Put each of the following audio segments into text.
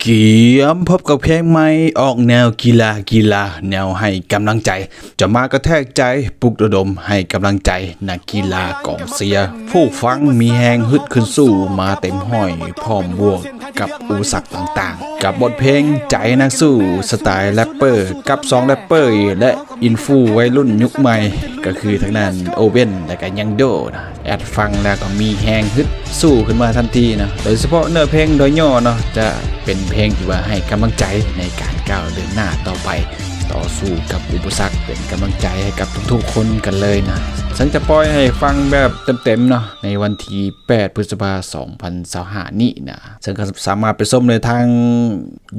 เกียมพบกับเพลงใหม่ออกแนวกีฬาแนวให้กำลังใจจะมากระแทกใจปลุกระดมให้กำลังใจนักกีฬากองเชียร์ผู้ฟังมีแหงฮึดขึ้นสู้มาเต็มห้อยพร้อมบวกกับอุปสรรคต่างๆกับบทเพลงใจนักสู้สไตล์แรปเปอร์กับ2แรปเปอร์และอินฟูวัยรุ่นยุคใหม่ก็คือทางนั้นโอเว่นและก็ยังโดนะแอดฟังแล้วก็มีแหงฮึดสู้ขึ้นมาทันทีนะโดยเฉพาะเนื้อเพลงโดยย่อเนาะจะเป็นเพลงที่ว่าให้กำลังใจในการก้าวเดินหน้าต่อไปต่อสู้กับอุปสรรคเป็นกำลังใจให้กับทุกๆคนกันเลยนะฉันจะปล่อยให้ฟังแบบเต็มๆเนาะในวันที่8 พฤษภาคม 2025 นี้นะซึ่งก็สามารถไปชมในทาง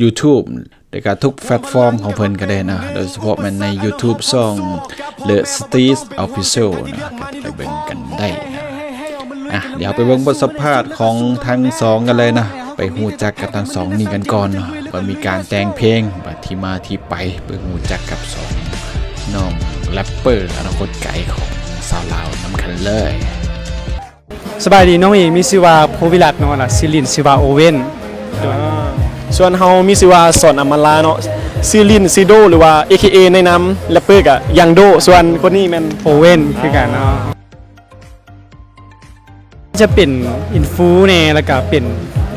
YouTube ในการทุกแพลตฟอร์มของเพิ่นก็ได้นะโดยเฉพาะมันใน YouTube ช่อง The Street Official นะก็ไปเบิ่งกันได้นะเดี๋ยวไปเบิ่งบทสัมภาษณ์ของทั้งสองกันเลยนะไปฮู้จักกับทั้งสองนี่กันก่อนเนาะว่ามีการแต่งเพลงที่มาที่ไปเพื่อฮู้จักกับสองน้องแรปเปอร์อนาคตไกลของสาวลาวนำกันเลยสบายดีน้องเอกมีชื่อว่าโพวิลัตเนาะล่ะซิลินชื่อว่าโอเว่นส่วนเฮามีชื่อว่าสอนอมลาเนาะชื่อลินซิโดหรือว่า AKA ในนามแรปเปอร์ก็ยังโดส่วนคนนี้แม่นโอเว่นคือกันเนาะจะเป็นอินฟูแน่แล้วก็เป็น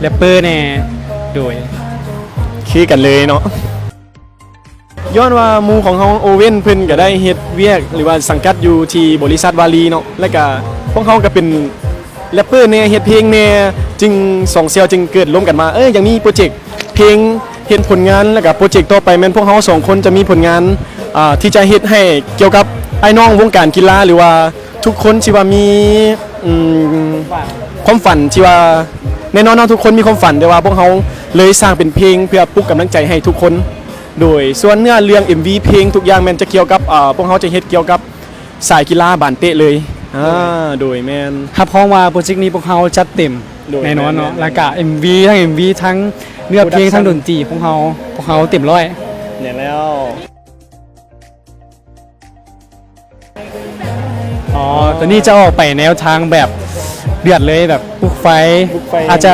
แรปเปอร์แน่โดยคือกันเลยเนาะย้อนว่าหมู่ของเฮาโอเว่นเพิ่นก็ได้เฮ็ดเวียกหรือว่าสังกัดอยู่ที่บริษัทวาลีเนาะแล้วก็พวกเฮาก็เป็นแรปเปอร์แน่เฮ็ดเพลงแน่จึง2เซี่ยวจึงเกิดร่วมกันมายังมีโปรเจกต์เพลงเฮ็ดผลงานแล้วก็โปรเจกต์ต่อไปแม่นพวกเฮา2คนจะมีผลงานที่จะเฮ็ดให้เกี่ยวกับไอ้น้องวงการกีฬาหรือว่าทุกคนที่ว่ามีความฝันที่ว่าแน่นอนเนาะทุกคนมีความฝันแต่ว่าพวกเฮาเลยสร้างเป็นเพลงเพื่อปลุกกำลังใจให้ทุกคนโดยส่วนเนื้อเรื่อง MV เพลงทุกอย่างแม่นจะเกี่ยวกับพวกเฮาจะเฮ็ดเกี่ยวกับสายกีฬาบานเตะเลยโดยแม่นรับพ้องว่าโปรเจกต์นี้พวกเฮาจัดเต็มแน่นอนเนาะแล้วก็ MV ทั้ง MV ทั้งเนื้อเพลงทั้งดนตรีพวกเฮาเต็มร้อยแน่แล้วตอนนี้จะออกไปแนวทางแบบเดือดเลยแบบปลุกไฟอาจจะ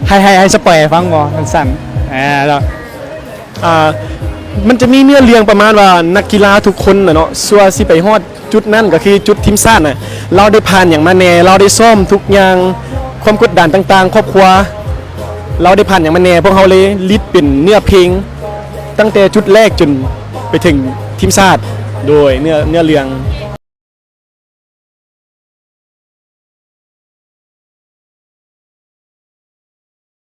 ให้สปอยฟังบ่สั้นๆแล้วมันจะมีเนื้อเรื่องประมาณว่านักกีฬาทุกคนน่ะเนาะซัวสิไปฮอดจุดนั้นก็คือจุดทีมชาติน่ะเราได้ผ่านอย่างมาแน่เราได้ซ่อมทุกอย่างความกดดันต่างๆครอบครัวเราได้ผ่านอย่างมาแน่พวกเขาเลยลิดเป็นเนื้อเพลงตั้งแต่จุดแรกจนไปถึงทีมชาติโดยเนื้อเรื่อง